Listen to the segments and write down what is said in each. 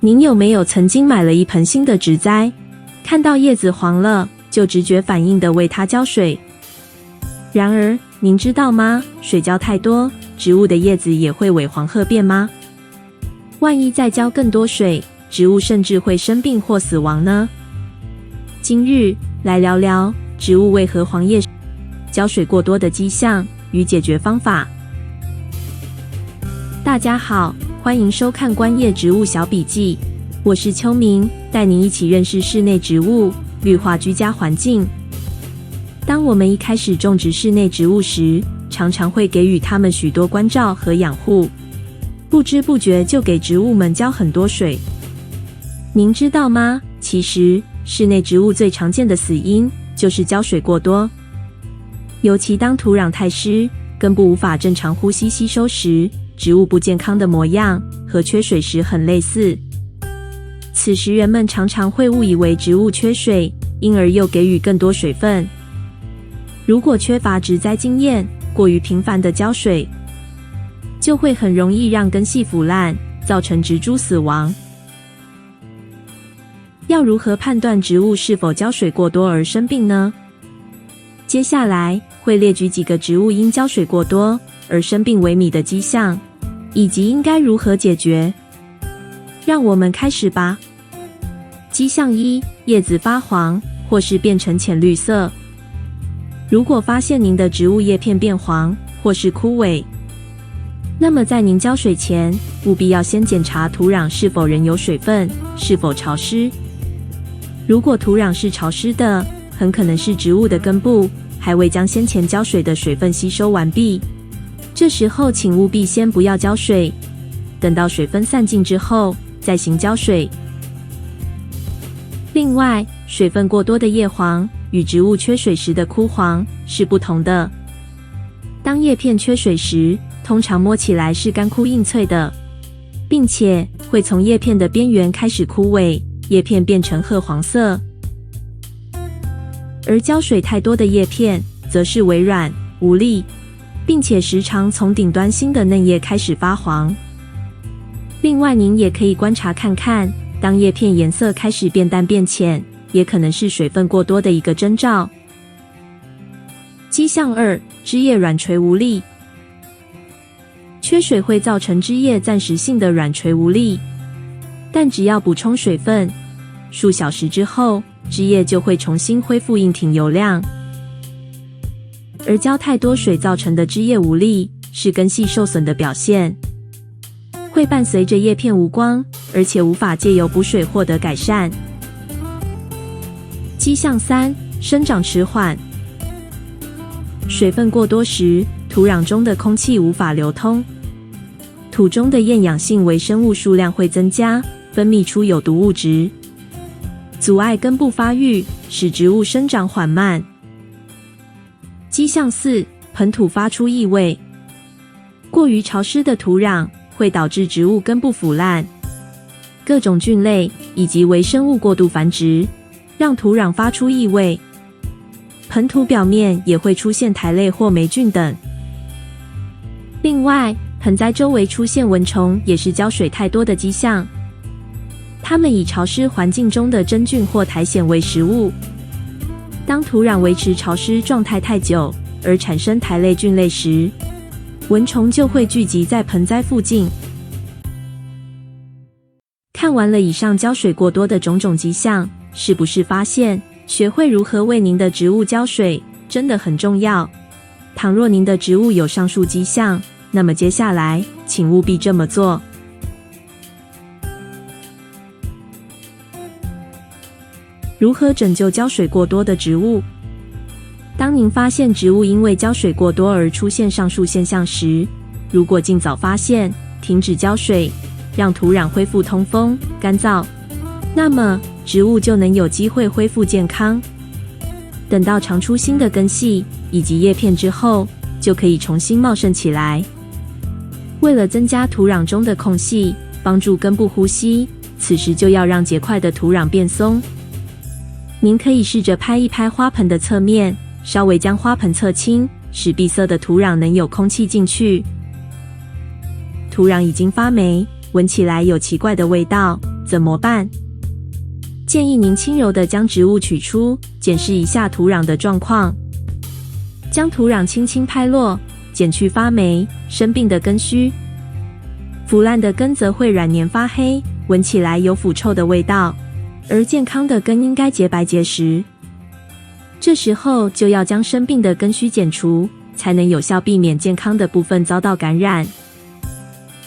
您有没有曾经买了一盆新的植栽，看到叶子黄了，就直觉反应地为它浇水？然而，您知道吗？水浇太多，植物的叶子也会萎黄褐变吗？万一再浇更多水，植物甚至会生病或死亡呢？今日来聊聊植物为何黄叶、浇水过多的迹象与解决方法。大家好，欢迎收看观叶植物小笔记，我是秋明，带您一起认识室内植物，绿化居家环境。当我们一开始种植室内植物时，常常会给予它们许多关照和养护，不知不觉就给植物们浇很多水。您知道吗？其实室内植物最常见的死因就是浇水过多，尤其当土壤太湿，根部无法正常呼吸吸收时，植物不健康的模样和缺水时很类似。此时人们常常会误以为植物缺水，因而又给予更多水分。如果缺乏植栽经验，过于频繁的浇水，就会很容易让根系腐烂，造成植株死亡。要如何判断植物是否浇水过多而生病呢？接下来会列举几个植物因浇水过多而生病萎靡的迹象，以及应该如何解决。让我们开始吧。迹象1：叶子发黄或是变成浅绿色。如果发现您的植物叶片变黄或是枯萎，那么在您浇水前，务必要先检查土壤是否仍有水分，是否潮湿。如果土壤是潮湿的，很可能是植物的根部还未将先前浇水的水分吸收完毕。这时候请务必先不要浇水，等到水分散尽之后再行浇水。另外，水分过多的叶黄与植物缺水时的枯黄是不同的。当叶片缺水时，通常摸起来是干枯硬脆的，并且会从叶片的边缘开始枯萎，叶片变成褐黄色。而浇水太多的叶片则是微软无力，并且时常从顶端新的嫩叶开始发黄。另外，您也可以观察看看，当叶片颜色开始变淡变浅，也可能是水分过多的一个征兆。迹象2：枝叶软垂无力。缺水会造成枝叶暂时性的软垂无力，但只要补充水分，数小时之后，枝叶就会重新恢复硬挺油亮。而浇太多水造成的枝叶无力，是根系受损的表现，会伴随着叶片无光，而且无法借由补水获得改善。迹象3：生长迟缓。水分过多时，土壤中的空气无法流通，土中的厌氧性微生物数量会增加，分泌出有毒物质，阻碍根部发育，使植物生长缓慢。迹象4：盆土发出异味。过于潮湿的土壤会导致植物根部腐烂，各种菌类以及微生物过度繁殖，让土壤发出异味。盆土表面也会出现苔类或霉菌等。另外，盆栽周围出现蚊虫也是浇水太多的迹象。它们以潮湿环境中的真菌或苔藓为食物。当土壤维持潮湿状态太久，而产生苔类菌类时，蚊虫就会聚集在盆栽附近。看完了以上浇水过多的种种迹象，是不是发现学会如何为您的植物浇水真的很重要？倘若您的植物有上述迹象，那么接下来请务必这么做。如何拯救浇水过多的植物？当您发现植物因为浇水过多而出现上述现象时，如果尽早发现，停止浇水，让土壤恢复通风、干燥，那么植物就能有机会恢复健康。等到长出新的根系以及叶片之后，就可以重新茂盛起来。为了增加土壤中的空隙，帮助根部呼吸，此时就要让结块的土壤变松。您可以试着拍一拍花盆的侧面，稍微将花盆侧倾，使闭塞的土壤能有空气进去。土壤已经发霉，闻起来有奇怪的味道，怎么办？建议您轻柔地将植物取出，检视一下土壤的状况。将土壤轻轻拍落，剪去发霉、生病的根须。腐烂的根则会软黏发黑，闻起来有腐臭的味道，而健康的根应该洁白结实。这时候就要将生病的根须剪除，才能有效避免健康的部分遭到感染。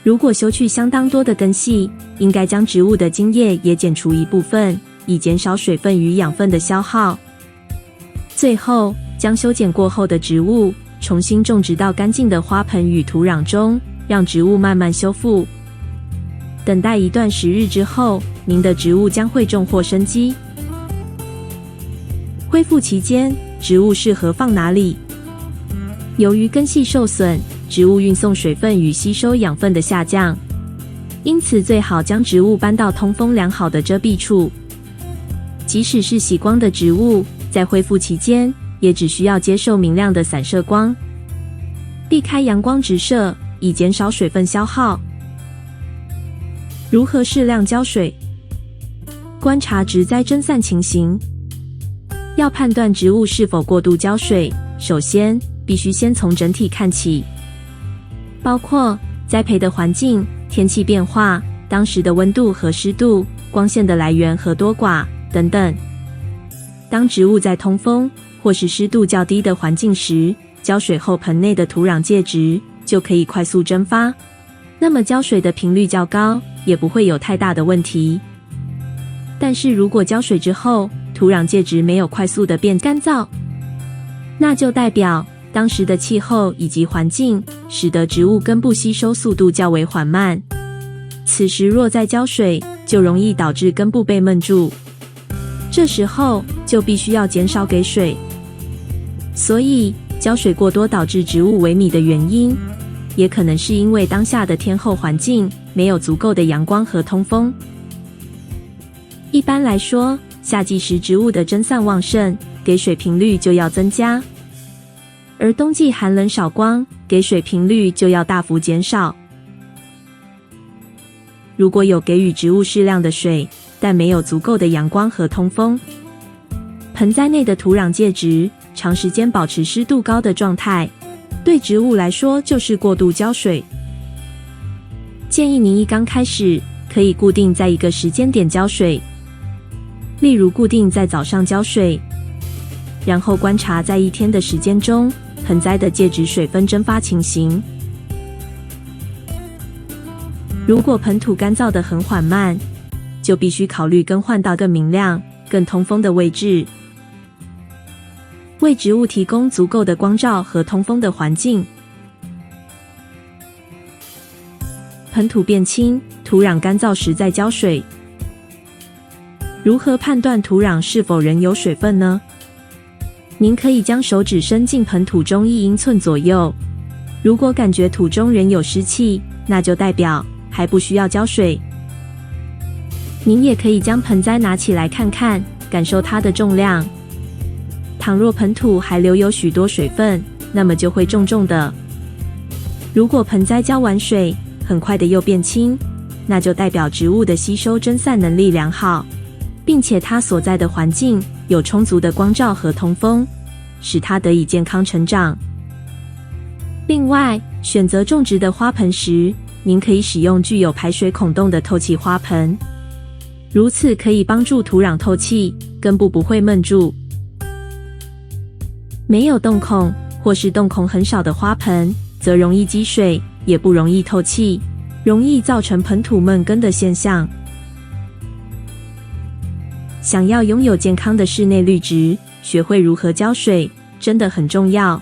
如果修去相当多的根系，应该将植物的茎叶也剪除一部分，以减少水分与养分的消耗。最后，将修剪过后的植物重新种植到干净的花盆与土壤中，让植物慢慢修复。等待一段时日之后，您的植物将会重获生机。恢复期间，植物适合放哪里？由于根系受损，植物运送水分与吸收养分的下降，因此最好将植物搬到通风良好的遮蔽处。即使是喜光的植物，在恢复期间也只需要接受明亮的散射光，避开阳光直射，以减少水分消耗。如何适量浇水？观察植栽蒸散情形。要判断植物是否过度浇水，首先必须先从整体看起，包括栽培的环境、天气变化、当时的温度和湿度、光线的来源和多寡等等。当植物在通风或是湿度较低的环境时，浇水后盆内的土壤介质就可以快速蒸发，那么浇水的频率较高，也不会有太大的问题。但是如果浇水之后，土壤介质没有快速的变干燥，那就代表当时的气候以及环境使得植物根部吸收速度较为缓慢。此时若再浇水，就容易导致根部被闷住，这时候就必须要减少给水。所以浇水过多导致植物萎靡的原因，也可能是因为当下的天候环境没有足够的阳光和通风。一般来说，夏季时植物的蒸散旺盛，给水频率就要增加，而冬季寒冷少光，给水频率就要大幅减少。如果有给予植物适量的水，但没有足够的阳光和通风，盆栽内的土壤介质长时间保持湿度高的状态，对植物来说就是过度浇水。建议您一刚开始可以固定在一个时间点浇水，例如固定在早上浇水，然后观察在一天的时间中盆栽的介质水分蒸发情形。如果盆土干燥得很缓慢，就必须考虑更换到更明亮、更通风的位置，为植物提供足够的光照和通风的环境。盆土变轻、土壤干燥时再浇水。如何判断土壤是否仍有水分呢？您可以将手指伸进盆土中1英寸左右，如果感觉土中仍有湿气，那就代表还不需要浇水。您也可以将盆栽拿起来看看，感受它的重量。倘若盆土还留有许多水分，那么就会重重的。如果盆栽浇完水，很快的又变轻，那就代表植物的吸收蒸散能力良好，并且它所在的环境有充足的光照和通风，使它得以健康成长。另外，选择种植的花盆时，您可以使用具有排水孔洞的透气花盆，如此可以帮助土壤透气，根部不会闷住。没有洞孔或是洞孔很少的花盆，则容易积水，也不容易透气，容易造成盆土闷根的现象。想要拥有健康的室内绿植，学会如何浇水，真的很重要。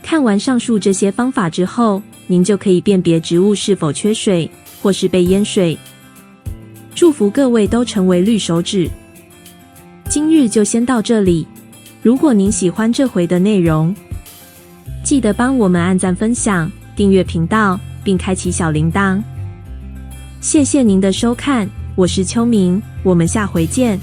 看完上述这些方法之后，您就可以辨别植物是否缺水，或是被淹水。祝福各位都成为绿手指。今日就先到这里。如果您喜欢这回的内容，记得帮我们按赞、分享、订阅频道，并开启小铃铛。谢谢您的收看，我是秋明，我们下回见。